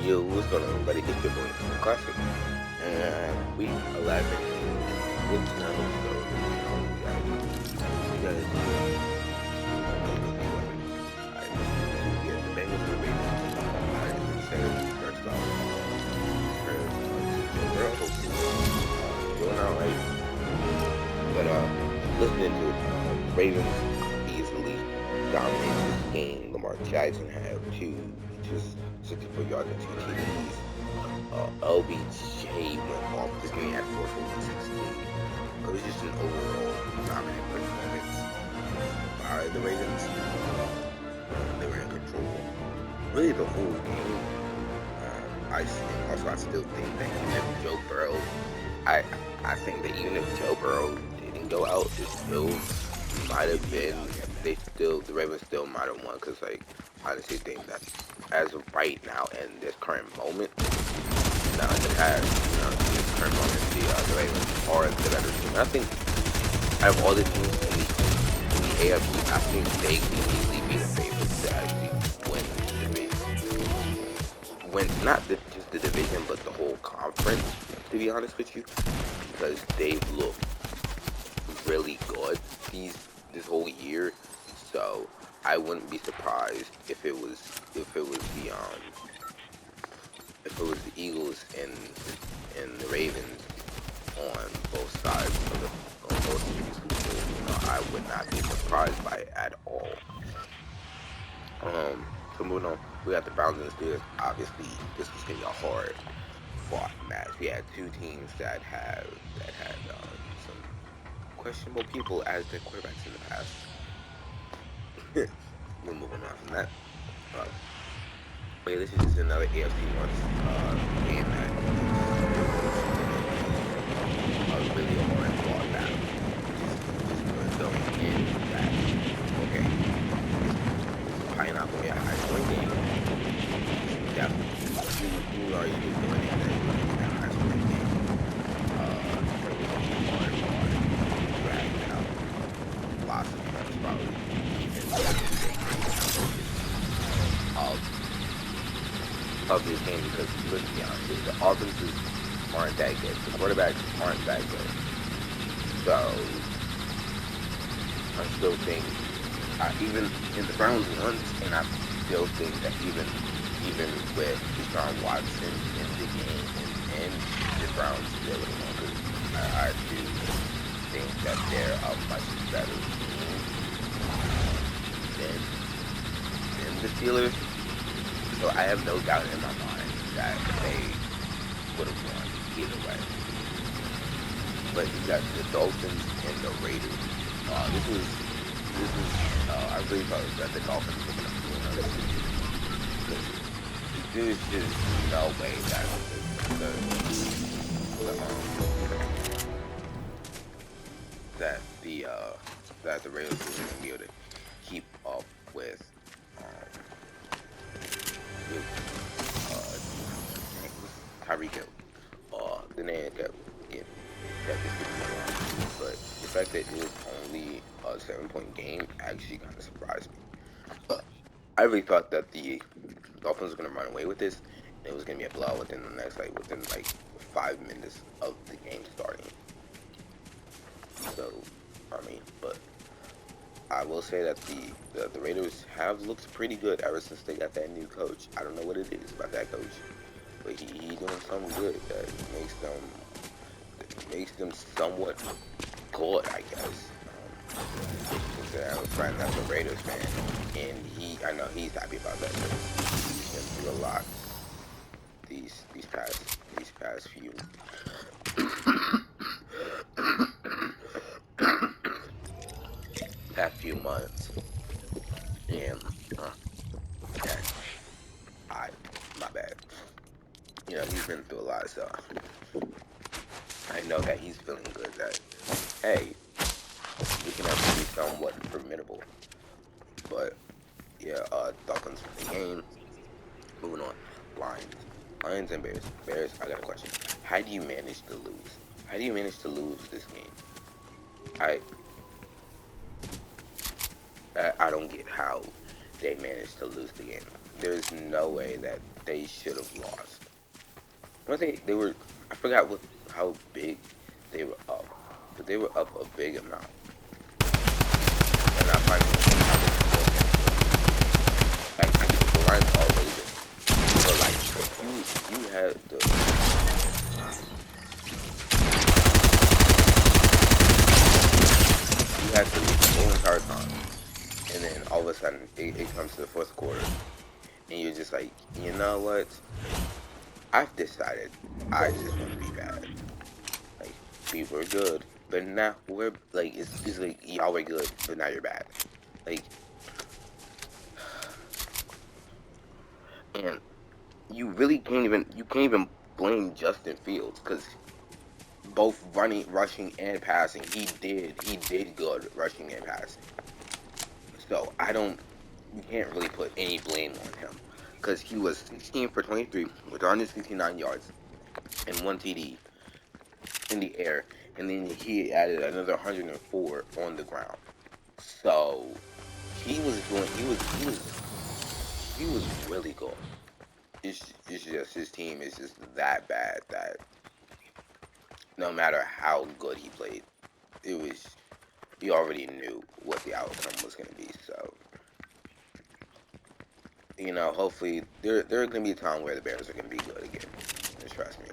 Yo, what's going on, everybody? It's your boy, Classic. And week 11, week 9, so, we got the Bengals and the Ravens. I said, first off, we're hopefully doing alright. But, listening to it, Ravens easily dominated this game. Lamar Jackson had just 64 yards and 2 TDs. LBJ went off this game at 4 for 116. It was just an overall dominant performance by the Ravens. They were in control really the whole game. I still think that even if Joe Burrow, I think that even if Joe Burrow didn't go out, it still might have been, the Ravens still might have won, because I honestly think that as of right now in this current moment, now in the past, this current moment, the Ravens are the better team. I think out of all the teams in the AFC, I think they can easily be the favorites to actually win the division. Not just the division, but the whole conference, to be honest with you, because they've looked really good this whole year. So I wouldn't be surprised if it was the Eagles and the Ravens on both sides of both series. I would not be surprised by it at all. So moving on, we got the Browns and the Steelers. Obviously, this was gonna be a hard fought match. We had two teams that had some questionable people as their quarterbacks in the past. We're moving on from that. Wait, this is just another AFC North game that was really a hard fought battle. Just going in that, okay, this is probably not going to be a high scoring game. Definitely, you are usually doing it that high scoring game. It was hard fought, dragged out, lots of points probably. Of this game, because let's be honest, the offenses aren't that good, the quarterbacks aren't that good. So I still think, even in the Browns won, and I still think that even with Deshaun Watson in the game and the Browns still would have won, because I do think that they're a much better team than the Steelers. So I have no doubt in my mind that they would have won either way. But you got the Dolphins and the Raiders. This is I really thought that the Dolphins were gonna do another season. There's just no way that the Raiders were gonna be able to keep up with Tyreek Hill. The name kept but the fact that it was only a 7-point game actually kind of surprised me. I really thought that the Dolphins were gonna run away with this, and it was gonna be a blowout within 5 minutes of the game starting. So, but I will say that the Raiders have looked pretty good ever since they got that new coach. I don't know what it is about that coach, but he doing something good that makes them somewhat good, I guess. I'm a friend that's a Raiders fan, and I know he's happy about that. He's been through a lot these past few months, and my bad. He's been through a lot, so I know that he's feeling good that, hey, we can actually be somewhat formidable. But yeah, Dolphins for the game. Moving on, Lions and Bears. Bears, I got a question. How do you manage to lose? How do you manage to lose this game? I don't get how they managed to lose the game. There's no way that they should have lost. Once they were, I forgot how big they were up, but they were up a big amount. And I find like the line's already been, but like you had the lead the whole entire time, and then all of a sudden it comes to the fourth quarter, and you're just like, you know what? I've decided I just want to be bad. Like, we were good, but now we're like, it's like y'all were good, but now you're bad. Like, and you really can't even blame Justin Fields, because both rushing and passing, he did good rushing and passing. So you can't really put any blame on him, because he was 16 for 23 with 169 yards and 1 TD in the air, and then he added another 104 on the ground. So he was really good. It's just his team is just that bad that no matter how good he played, you already knew what the outcome was going to be. So, you know, hopefully there going to be a time where the Bears are going to be good again. Just trust me.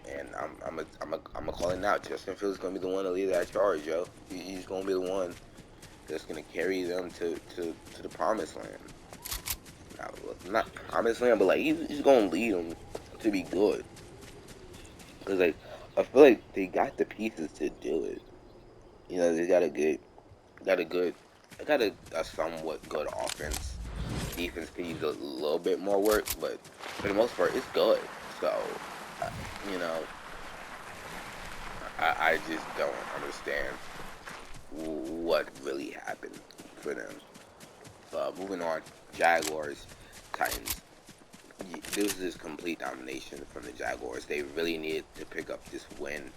And I'm a call it now. Justin Fields is going to be the one to lead that charge, yo. He's going to be the one that's going to carry them to the promised land. Not promised land, but like he's going to lead them to be good. Because like I feel like they got the pieces to do it. You know, they got a somewhat good offense. Defense could use a little bit more work, but for the most part, it's good. So, you know, I just don't understand what really happened for them. Moving on, Jaguars, Titans. This is complete domination from the Jaguars. They really needed to pick up this win.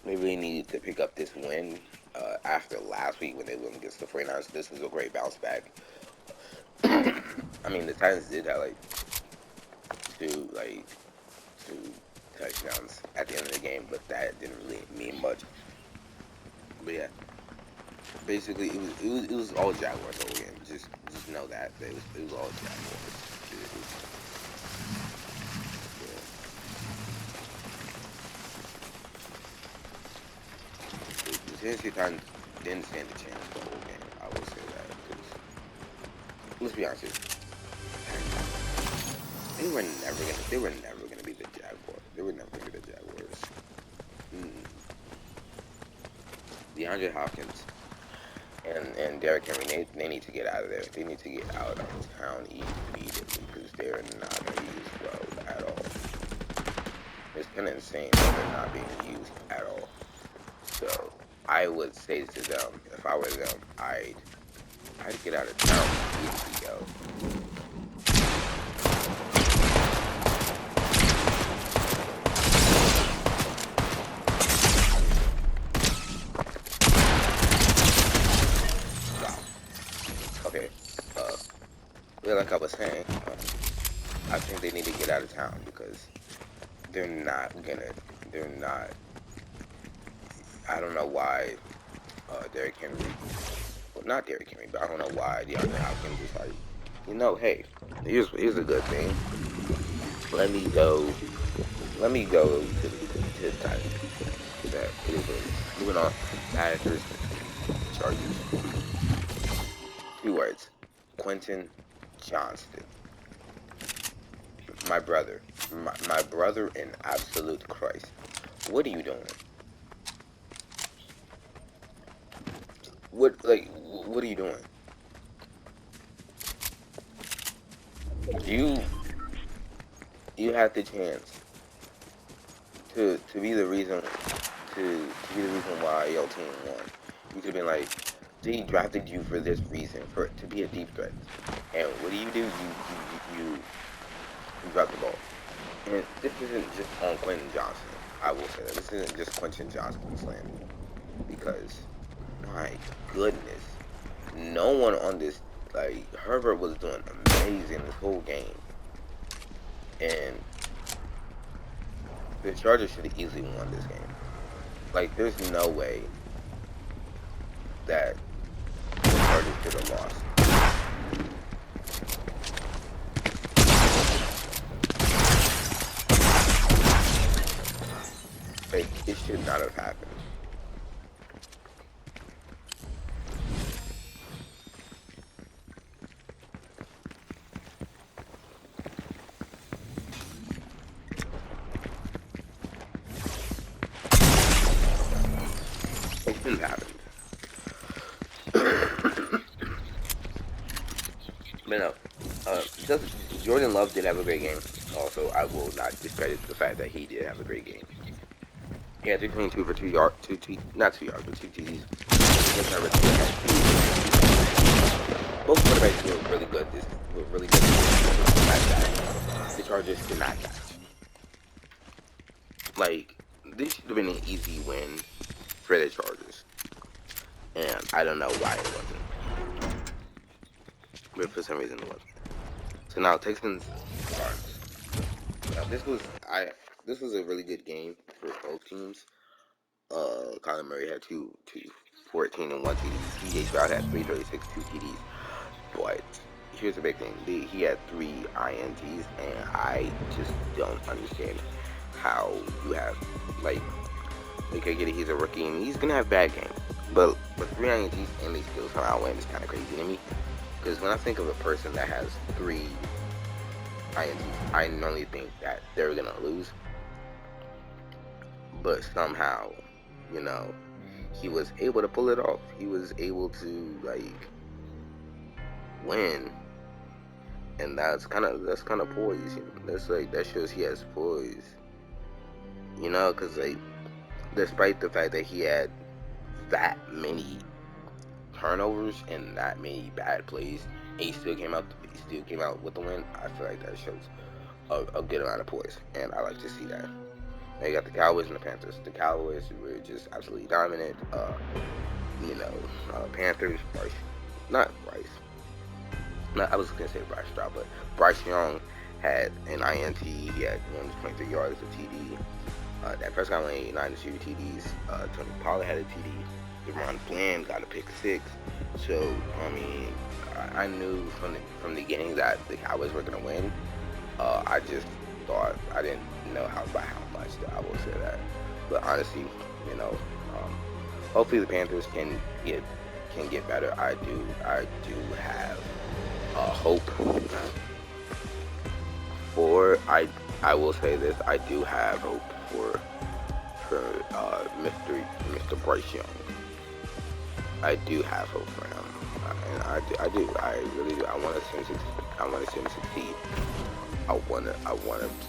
They really needed to pick up this win after last week when they went against the 49ers. This was a great bounce back. I mean, the Titans did have two touchdowns at the end of the game, but that didn't really mean much. But yeah, basically it was all Jaguars all game. Just know that it was all Jaguars. The Tennessee Titans didn't stand a chance the whole game. I will say that, because let's be honest, they were never gonna be the Jaguars. They were never gonna be the Jaguars. DeAndre Hopkins and Derrick Henry, they need to get out of there. They need to get out of town immediately, because they're not being used well at all. It's kind of insane that they're not being used at all. So I would say to them, if I were them, I'd get out of town immediately, yo. Like I was saying, I think they need to get out of town, because they're not. I don't know why Derrick Henry, well, not Derrick Henry, but I don't know why DeAndre Hopkins is like, you know, hey, here's a good thing. Let me go to the Titans. That it is what it is. Moving on, Packers, Chargers. 2 words: Quentin Johnston. My brother in absolute Christ. What are you doing? What are you doing? You had the chance to be the reason why your team won. You could have been like, they drafted you for this reason, to be a deep threat. And what do? You drop the ball. And this isn't just on Quentin Johnston. I will say that. This isn't just Quentin Johnston's land. Because, my goodness, no one on this Like, Herbert was doing amazing this whole game, and the Chargers should have easily won this game. Like, there's no way that the Chargers should have lost. Like, it should not have happened. It shouldn't have happened. But no, Jordan Love did have a great game. Also, I will not discredit the fact that he did have a great game. He had 322 for 2 yards, not 2 yards, but 2 TDs. Both quarterbacks were really good. The Chargers did not catch. Like, this should have been an easy win for the Chargers, and I don't know why it wasn't. But for some reason it wasn't. So now Texans Cards. Now this was a really good game for both teams. Kyler Murray had 14 and 1 TDs. CJ Stroud had 336, 2 TDs. But here's the big thing: he had 3 INTs, and I just don't understand how you have, like, okay, get it, he's a rookie and he's gonna have bad games, but with 3 INTs and they still somehow win is kind of crazy to me. Because when I think of a person that has 3 INTs, I normally think that they're gonna lose, but somehow, you know, he was able to pull it off. He was able to, like, win, and that's kind of poise. You know? That shows he has poise. You know, because, like, despite the fact that he had that many turnovers and that many bad plays, and he still came out with the win, I feel like that shows a good amount of poise, and I like to see that. Now you got the Cowboys and the Panthers. The Cowboys were just absolutely dominant. Panthers, I was gonna say Bryce Stroud, but Bryce Young had an INT. He had 123 yards of TD. Dak Prescott went 89 to 2 TDs. Tony Pollard had a TD. DeRon Bland got a pick 6. So, I mean, I knew from the beginning that the Cowboys were gonna win. I just thought, I didn't know by how much. I will say that. But honestly, you know, hopefully the Panthers can get better. I do have hope for. I will say this. I do have hope for Mr. Bryce Young. I do have hope for him, and I really do. I want to see him succeed. I want to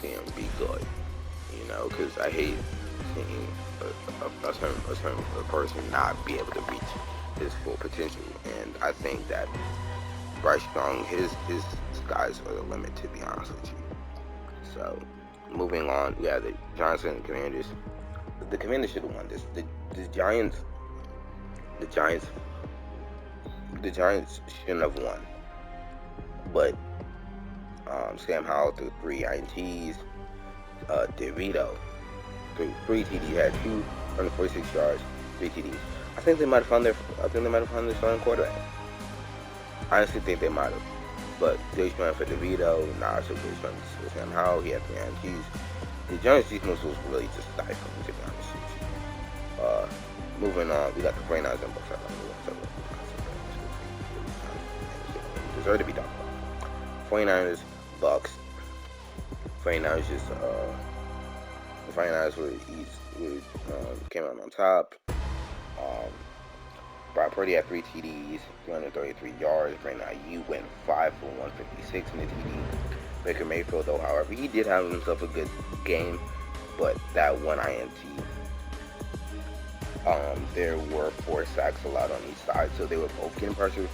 see him be good. You know, because I hate seeing a person not be able to reach his full potential, and I think that Bryce Young, his skies are the limit, to be honest with you. So, moving on, we have the Giants and the Commanders. The Commanders should have won this. The Giants shouldn't have won. But Sam Howell threw 3 INTs. DeVito threw 3 TDs. He had 246 yards, 3 TDs. I think they might have found their starting quarterback. I honestly think they might have. But they went for DeVito. Nah, I took this from Sam Howell. He had 3 INTs. The Giants defense was really just stifling, to be honest with you. Moving on, we got the 49ers and Bucks. Deserve to be talked about. 49ers, Bucks. 49ers just the 49ers came out on top. Brock Purdy had 3 TDs, 333 yards. Brandon Ayuk went 5 for 156 in the TD. Baker Mayfield, though, however, he did have himself a good game, but that 1 INT. There were 4 sacks allowed on each side, so they were both getting pressure.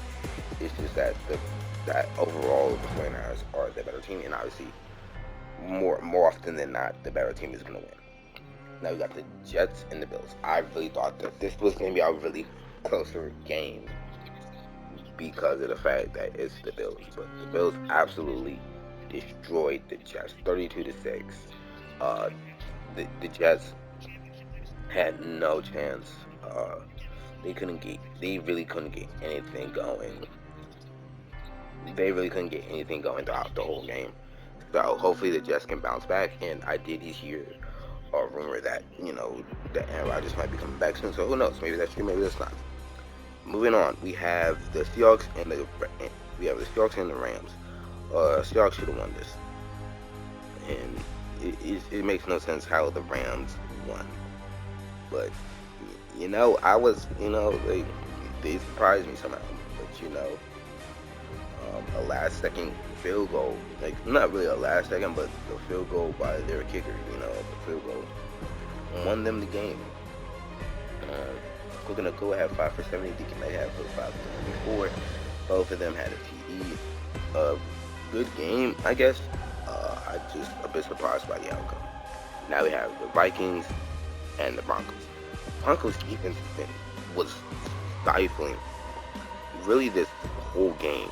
It's just that overall the 49ers are the better team, and obviously more often than not, the better team is going to win. Now we got the Jets and the Bills. I really thought that this was going to be a really closer game because of the fact that it's the Bills. But the Bills absolutely destroyed the Jets, 32-6. Uh, the Jets had no chance. They really couldn't get anything going. They really couldn't get anything going throughout the whole game. So hopefully the Jets can bounce back. And I did hear a rumor that that Aaron Rodgers might be coming back soon. So who knows? Maybe that's true. Maybe that's not. Moving on, we have the Seahawks and the Rams. Seahawks should have won this, and it makes no sense how the Rams won. But I was they surprised me somehow. But a last second field goal, like not really a last second, but the field goal by their kicker, the field goal won them the game. We're gonna go have 5 for 70. Deacon Metcalf for 5 for 24. Both of them had a TD. Good game, I guess. I just a bit surprised by the outcome. Now we have the Vikings and the Broncos. Broncos defense was stifling. Really, this whole game.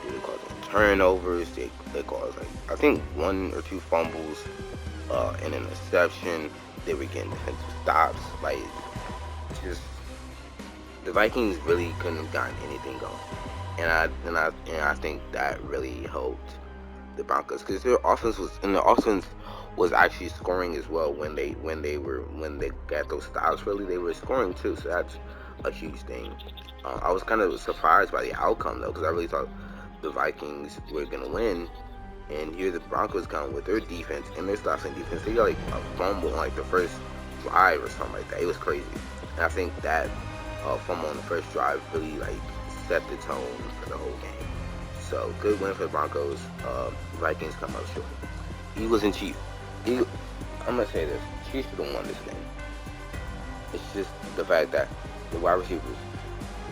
They caused turnovers. They caused I think 1 or 2 fumbles, and an interception. They were getting defensive stops. Just the Vikings really couldn't have gotten anything going, and I think that really helped the Broncos because their offense was actually scoring as well when they got those stops. Really, they were scoring too, so that's a huge thing. I was kind of surprised by the outcome though, because I really thought the Vikings were gonna win, and here the Broncos come with their defense and their stifling defense. They got a fumble on the first drive or something like that. It was crazy, and I think that fumble on the first drive really set the tone for the whole game. So good win for the Broncos. Vikings come up short. Eagles and Chiefs. I'm gonna say this: Chiefs should have won this game. It's just the fact that the wide receivers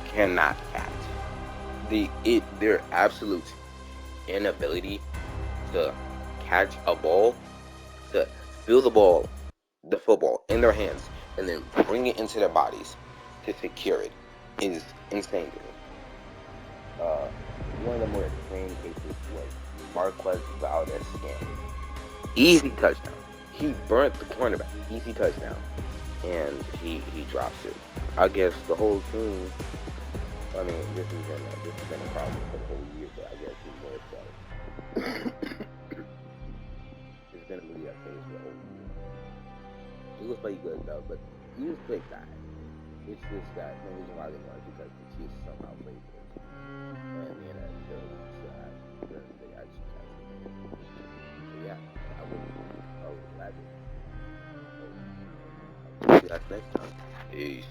cannot catch. Their absolute inability to catch a ball, to feel the football in their hands, and then bring it into their bodies to secure it is insane to me. One of the more extreme cases was Marquez Valdez-Scantling. Easy touchdown. He burnt the cornerback. Easy touchdown. And he drops it. I guess the whole team, this has been a problem for the whole year, but I guess he's more excited. It's been a really upset for the whole year. He was pretty good though, but he was quick guy. It's just that the reason why they won is because the Chiefs somehow played good. And the NFL they actually catch it. So yeah, I would glad to. See you guys next time. Peace.